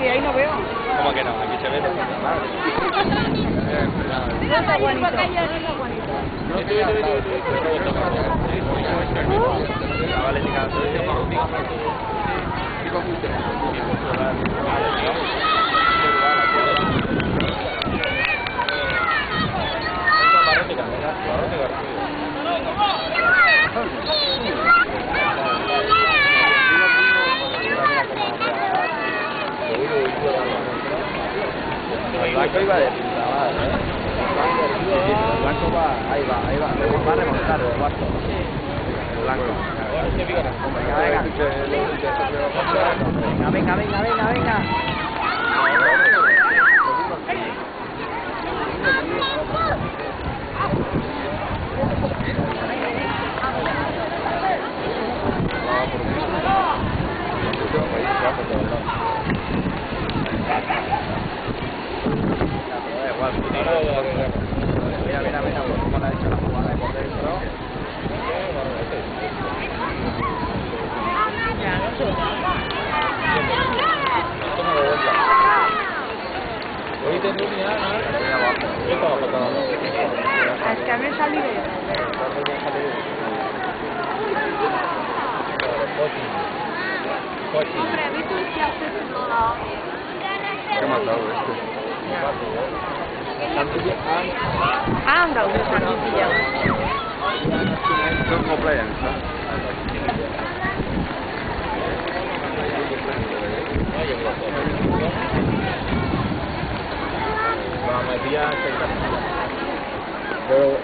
que ahí no veo. ¿Cómo que no? Aquí se ve de puta madre. No está bonito. Vale, chica, el blanco iba de puta madre, ¿eh? El blanco va, ahí va, va a remontar el blanco. El blanco. Venga. Mira, cómo le ha hecho la jugada de por dentro. Es que a mí salí de... Hombre, ¿viste un chiazo? ¿Qué ha matado Anda, un sandwichillo. Esto es como playa, ¿no? Pero,